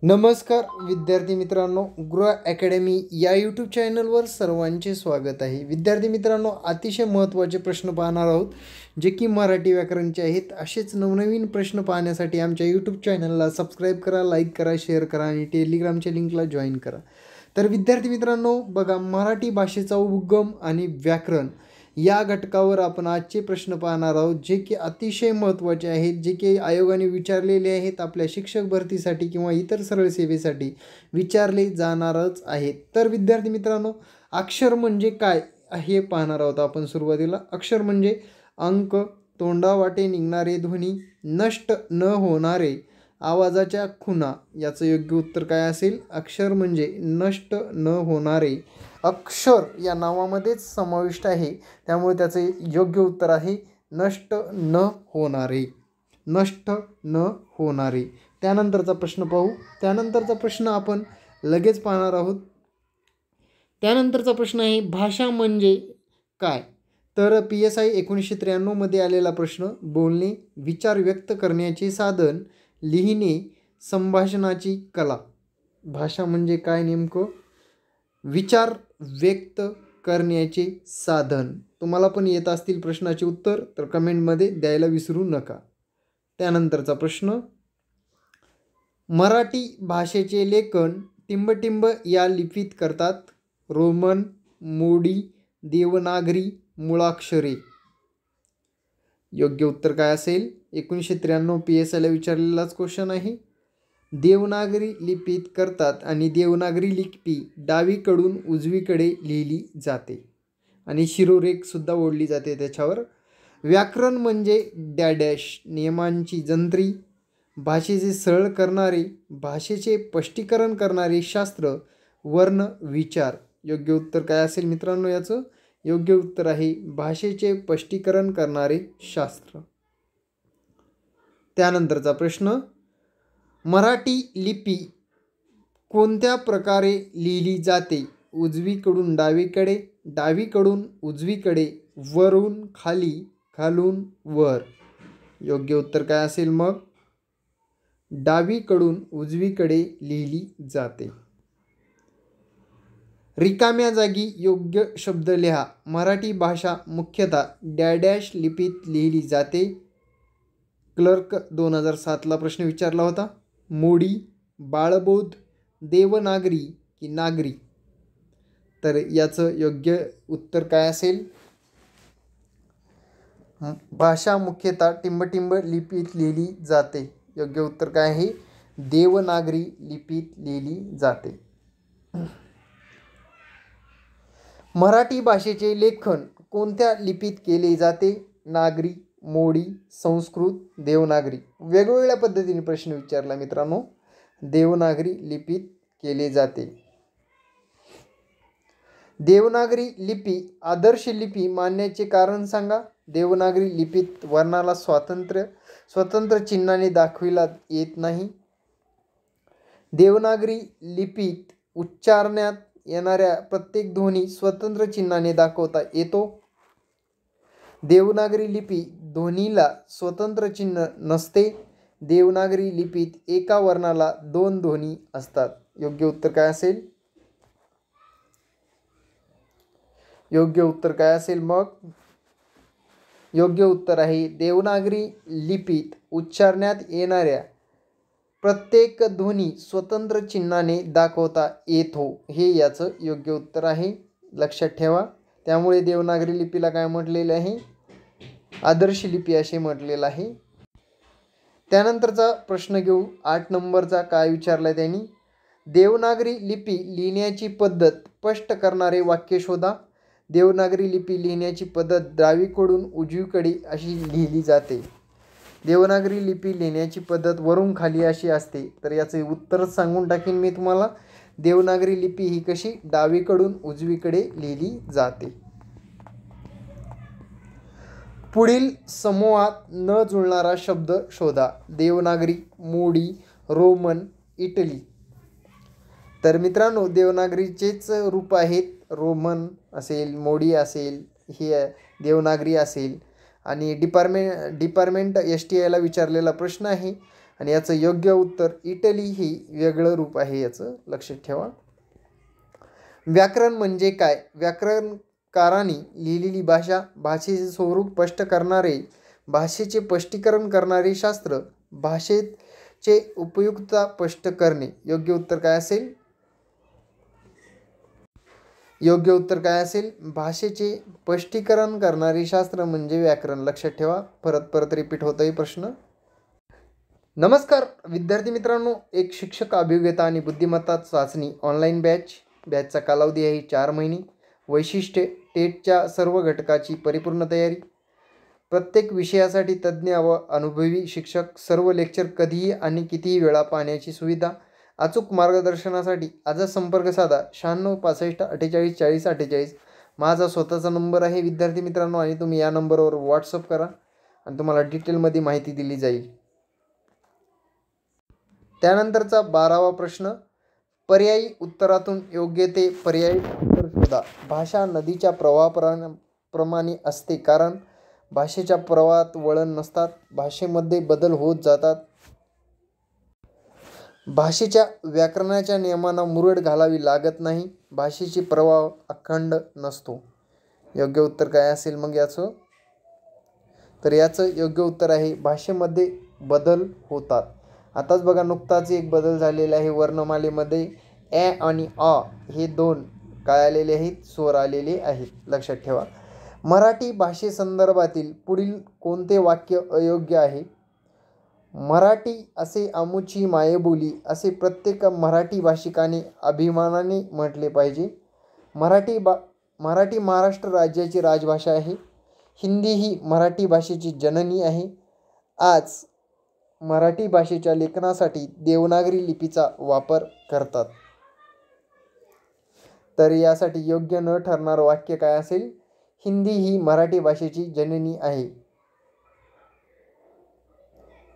नमस्कार विद्यार्थी मित्रांनो, गृह अकॅडमी या यूट्यूब चॅनलवर सर्वांचे स्वागत आहे. विद्यार्थी मित्रांनो, अतिशय महत्त्वाचे प्रश्न पाहणार आहोत जे की मराठी व्याकरणचे आहेत. असेच नवनवीन प्रश्न पाहण्यासाठी आमच्या यूट्यूब चॅनलला सबस्क्राईब करा, लाईक करा, शेअर करा आणि टेलिग्रामच्या लिंकला जॉईन करा. तर विद्यार्थी मित्रांनो बघा, मराठी भाषेचा उगम आणि व्याकरण या घटकावर आपण आजचे प्रश्न पाहणार आहोत जे की अतिशय महत्त्वाचे आहेत, जे की आयोगाने विचारलेले आहेत, आपल्या शिक्षक भरतीसाठी किंवा इतर सरळ सेवेसाठी विचारले जाणारच आहेत. तर विद्यार्थी मित्रांनो, अक्षर म्हणजे काय हे पाहणार आहोत आपण. सुरुवातीला अक्षर म्हणजे अंक, तोंडावाटे निघणारे ध्वनी, नष्ट न होणारे आवाजाच्या खुणा. याचं योग्य उत्तर काय असेल? अक्षर म्हणजे नष्ट न होणारे. अक्षर या नावामध्येच समाविष्ट आहे, त्यामुळे त्याचे योग्य उत्तर आहे नष्ट न होणारे. नष्ट न होणारे. त्यानंतरचा प्रश्न पाहू. त्यानंतरचा प्रश्न आपण लगेच पाहणार आहोत. त्यानंतरचा प्रश्न आहे भाषा म्हणजे काय? तर PSI 1993 आलेला प्रश्न. बोलणे, विचार व्यक्त करण्याचे साधन, लिहिणे, संभाषणाची कला. भाषा म्हणजे काय नेमकं? विचार व्यक्त करण्याचे साधन. तुम्हाला पण येत असतील प्रश्नाचे उत्तर तर कमेंटमध्ये द्यायला विसरू नका. त्यानंतरचा प्रश्न, मराठी भाषेचे लेखन टिंबटिंब या लिपीत करतात. रोमन, मोडी, देवनागरी, मुळाक्षरे. योग्य उत्तर काय असेल? 1993 PSIला विचारलेलाच क्वेश्चन आहे. देवनागरी लिपीत करतात आणि देवनागरी लिपी डावीकडून उजवीकडे लिहिली जाते आणि शिरोरेखसुद्धा ओढली जाते त्याच्यावर. व्याकरण म्हणजे डॅडॅश, नियमांची जंत्री, भाषेचे सरळ करणारे, भाषेचे स्पष्टीकरण करणारे शास्त्र, वर्ण, विचार. योग्य उत्तर काय असेल मित्रांनो? याचं योग्य उत्तर आहे भाषेचे स्पष्टीकरण करणारे शास्त्र. त्यानंतरचा प्रश्न, मराठी लिपी कोणत्या प्रकारे लिहिली जाते? उजवीकडून डावीकडे, डावीकडून उजवीकडे, वरून खाली, खालून वर. योग्य उत्तर काय असेल मग? डावीकडून उजवीकडे लिहिली जाते. रिकाम्या जागी योग्य शब्द लिहा. मराठी भाषा मुख्यतः डॅडॅश लिपीत लिहिली जाते. क्लर्क 2007ला प्रश्न विचारला होता. मोडी, बाळबोध, देवनागरी की नागरी? तर याचं योग्य उत्तर काय असेल? भाषा मुख्यतः टिंबटिंब लिपीत लिहिली जाते. योग्य उत्तर काय आहे? देवनागरी लिपीत लिहिली जाते. मराठी भाषेचे लेखन कोणत्या लिपीत केले जाते? नागरी, मोडी, संस्कृत, देवनागरी. वेगवेगळ्या पद्धतीने प्रश्न विचारला मित्रांनो. देवनागरी लिपीत केले जाते. देवनागरी लिपी आदर्श लिपी मानण्याचे कारण सांगा. देवनागरी लिपीत वर्णाला स्वतंत्र चिन्हाने दाखविला येत नाही. देवनागरी लिपीत उच्चारण्यात येणाऱ्या प्रत्येक ध्वनी स्वतंत्र चिन्हाने दाखवता येतो. देवनागरी लिपी ध्वनीला स्वतंत्र चिन्ह नसते. देवनागरी लिपीत एका वर्णाला 2 ध्वनी असतात. योग्य उत्तर काय असेल? योग्य उत्तर काय असेल मग? योग्य उत्तर आहे देवनागरी लिपीत उच्चारण्यात येणाऱ्या प्रत्येक ध्वनी स्वतंत्र चिन्हाने दाखवता येतो. हे याचं योग्य उत्तर आहे. लक्षात ठेवा. त्यामुळे देवनागरी लिपीला काय म्हटलेलं आहे? आदर्श लिपी असे म्हटलेलं आहे. त्यानंतरचा प्रश्न घेऊ. 8 नंबरचा काय विचारलाय त्यांनी? देवनागरी लिपी लिहिण्याची पद्धत स्पष्ट करणारे वाक्य शोधा. देवनागरी लिपी लिहिण्याची पद्धत डावीकडून उजवीकडे अशी लिहिली जाते. देवनागरी लिपी लिहिण्याची पद्धत वरून खाली अशी असते. तर याचे उत्तर सांगून टाकीन मी तुम्हाला. देवनागरी लिपी ही कशी डावीकडून उजवीकडे लिहिली जाते. पुढील समूहात न जुळणारा शब्द शोधा. देवनागरी, मोडी, रोमन, इटली. तर मित्रांनो, देवनागरीचेच रूप आहेत. रोमन असेल, मोडी असेल, हे देवनागरी असेल. आणि डिपार्टमेंट STIला विचारलेला प्रश्न आहे. आणि याचं योग्य उत्तर इटली ही वेगळं रूप आहे, याचं लक्षात ठेवा. व्याकरण म्हणजे काय? व्याकरणकारांनी लिहिलेली भाषा, भाषेचे स्वरूप स्पष्ट करणारे, भाषेचे स्पष्टीकरण करणारे शास्त्र, भाषेचे उपयुक्तता स्पष्ट करणे. योग्य उत्तर काय असेल? योग्य उत्तर काय असेल? भाषेचे स्पष्टीकरण करणारे शास्त्र म्हणजे व्याकरण. लक्षात ठेवा. परत रिपीट होतोय प्रश्न. नमस्कार विद्यार्थी मित्रांनो, एक शिक्षक अभियोग्यता आणि बुद्धिमत्ता चाचणी ऑनलाईन बॅचचा कालावधी आहे 4 महिने. वैशिष्ट्ये: टेटच्या सर्व घटकाची परिपूर्ण तयारी, प्रत्येक विषयासाठी तज्ज्ञ व अनुभवी शिक्षक, सर्व लेक्चर कधीही आणि कितीही वेळा पाहण्याची सुविधा. अचूक मार्गदर्शनासाठी आजच संपर्क साधा 96 65 48 40 48. माझा स्वतःचा नंबर आहे विद्यार्थी मित्रांनो, आणि तुम्ही या नंबरवर व्हॉट्सअप करा आणि तुम्हाला डिटेलमध्ये माहिती दिली जाईल. त्यानंतरचा 12वा प्रश्न, पर्यायी उत्तरातून योग्य ते पर्यायी उत्तर शोधा. भाषा नदीच्या प्रवाहाप्रमाणे असते, कारण भाषेच्या प्रवाहात वळण नसतात. भाषेमध्ये बदल होत जातात. भाषेच्या व्याकरणाच्या नियमांना मुरड घालावी लागत नाही. भाषेची प्रवाह अखंड नसतो. योग्य उत्तर काय असेल मग याचं? तर याचं योग्य उत्तर आहे भाषेमध्ये बदल होतात. आताच बघा, नुकताच एक बदल झालेला आहे. वर्णमालेमध्ये ॲ आणि अ हे 2 काय आलेले आहेत? स्वर आलेले आहेत. लक्षात ठेवा. मराठी भाषेसंदर्भातील पुढील कोणते वाक्य अयोग्य आहे? मराठी असे आमुची मायबोली असे प्रत्येक मराठी भाषिकाने अभिमानाने म्हटले पाहिजे. मराठी महाराष्ट्र राज्याची राजभाषा आहे. हिंदी ही मराठी भाषेची जननी आहे. आज मराठी भाषेच्या लेखनासाठी देवनागरी लिपीचा वापर करतात. तर यासाठी योग्य न ठरणारं वाक्य काय असेल? हिंदी ही मराठी भाषेची जननी आहे.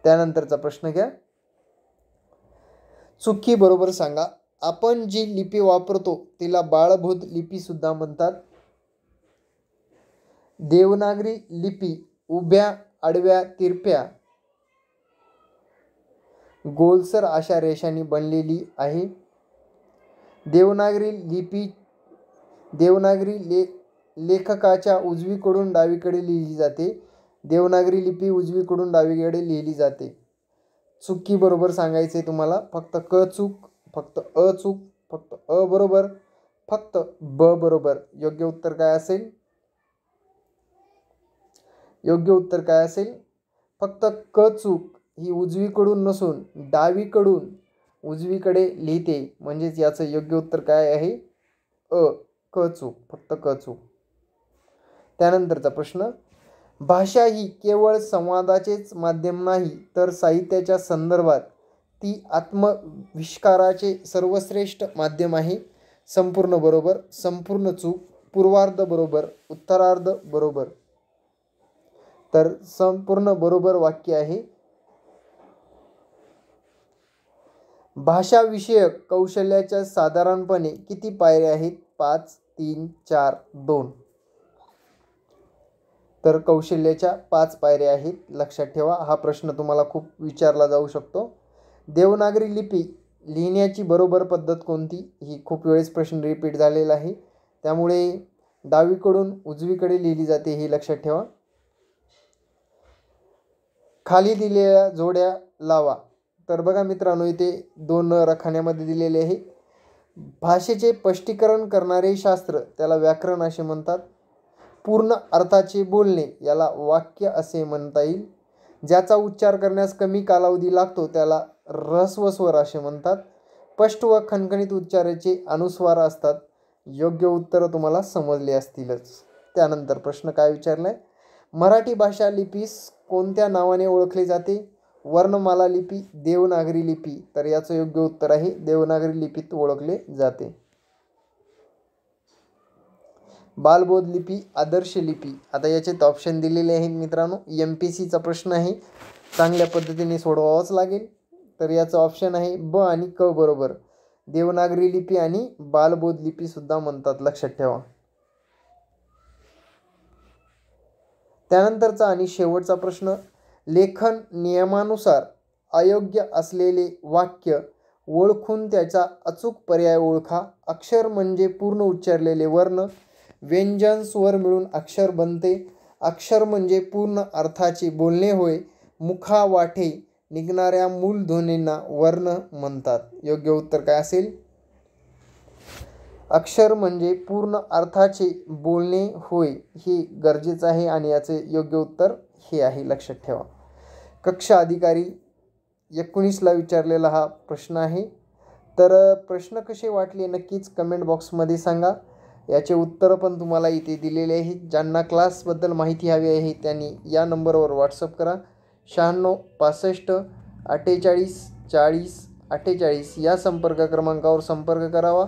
त्यानंतरचा प्रश्न घ्या. चुकी बरोबर सांगा. आपण जी लिपी वापरतो तिला बाळबोध लिपी सुद्धा म्हणतात. देवनागरी लिपी उभ्या, आडव्या, तिरप्या, गोलसर अशा रेषांनी बनलेली आहे. देवनागरी लेखकाच्या उजवीकडून डावीकडे लिहिली जाते. देवनागरी लिपी उजवीकडून डावीकडे लिहिली जाते. चुकी बरोबर सांगायचे तुम्हाला. फक्त क चूक, फक्त अ चूक, फक्त अ बरोबर, फक्त ब बरोबर. योग्य उत्तर काय असेल? योग्य उत्तर काय असेल? फक्त क चूक ही उजवीकडून नसून डावीकडून उजवीकडे लिहिते, म्हणजेच याचं योग्य उत्तर काय आहे? अ, क चूक, फक्त क चूक. त्यानंतरचा प्रश्न, भाषा ही केवळ संवादाचेच माध्यम नाही, तर साहित्याच्या संदर्भात ती आत्मविष्काराचे सर्वश्रेष्ठ माध्यम आहे. संपूर्ण बरोबर, संपूर्ण चूक, पूर्वार्ध बरोबर, उत्तरार्ध बरोबर. तर संपूर्ण बरोबर वाक्य आहे. भाषाविषयक कौशल्याच्या साधारणपणे किती पायऱ्या आहेत? 5, 3, 4, 2. तर कौशल्याच्या 5 पायऱ्या आहेत. लक्षात ठेवा. हा प्रश्न तुम्हाला खूप विचारला जाऊ शकतो. देवनागरी लिपी लिहिण्याची बरोबर पद्धत कोणती? ही खूप वेळेस प्रश्न रिपीट झालेला आहे. त्यामुळे डावीकडून उजवीकडे लिहिली जाते, हे लक्षात ठेवा. खाली दिलेल्या जोड्या लावा. तर बघा मित्रांनो, इथे 2 रखान्यामध्ये दिलेले आहे. भाषेचे स्पष्टीकरण करणारे शास्त्र त्याला व्याकरण असे म्हणतात. पूर्ण अर्थाचे बोलणे याला वाक्य असे म्हणता येईल. ज्याचा उच्चार करण्यास कमी कालावधी लागतो त्याला ऱ्हस्व स्वर असे म्हणतात. स्पष्ट व खणखणीत उच्चाराचे अनुस्वार असतात. योग्य उत्तर तुम्हाला समजले असतीलच. त्यानंतर प्रश्न काय विचारलाय? मराठी भाषा लिपीस कोणत्या नावाने ओळखले जाते? वर्णमाला लिपी, देवनागरी लिपी. तर याचं योग्य उत्तर आहे देवनागरी लिपीत ओळखले जाते. बालबोध लिपी, आदर्श लिपी. आता याच्यात ऑप्शन दिलेले आहेत मित्रांनो. MPSCचा प्रश्न आहे, चांगल्या पद्धतीने सोडवावाच लागेल. तर याचं ऑप्शन आहे ब आणि क बरोबर. देवनागरी लिपी आणि बालबोध लिपी सुद्धा म्हणतात. लक्षात ठेवा. त्यानंतरचा आणि शेवटचा प्रश्न, लेखन नियमानुसार अयोग्य असलेले वाक्य ओळखून त्याचा अचूक पर्याय ओळखा. अक्षर म्हणजे पूर्ण उच्चारलेले वर्ण. व्यंजन स्वर मिळून अक्षर बनते. अक्षर म्हणजे पूर्ण अर्थाचे बोलणे होय. मुखावाटे निघणाऱ्या मूलध्वनींना वर्ण म्हणतात. योग्य उत्तर काय असेल? अक्षर म्हणजे पूर्ण अर्थाचे बोलणे होय, हे गरजेचं आहे आणि याचे योग्य उत्तर हे आहे, लक्षात ठेवा. कक्षा अधिकारी 19ला विचारलेला हा प्रश्न आहे. तर प्रश्न कसे वाटले नक्कीच कमेंट बॉक्समध्ये सांगा. याचे उत्तरं पण तुम्हाला इथे दिलेले आहेत. ज्यांना क्लासबद्दल माहिती हवी आहे त्यांनी या नंबरवर व्हॉट्सअप करा. 96 65 48 40 48 या संपर्क क्रमांकावर संपर्क करावा.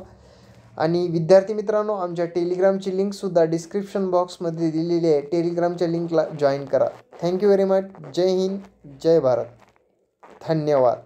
आणि विद्यार्थी मित्रांनो, आमच्या टेलिग्रामची लिंकसुद्धा डिस्क्रिप्शन बॉक्समध्ये दिलेली आहे. टेलिग्रामच्या लिंकला जॉईन करा. Thank you very much. जय हिंद, जय भारत. धन्यवाद.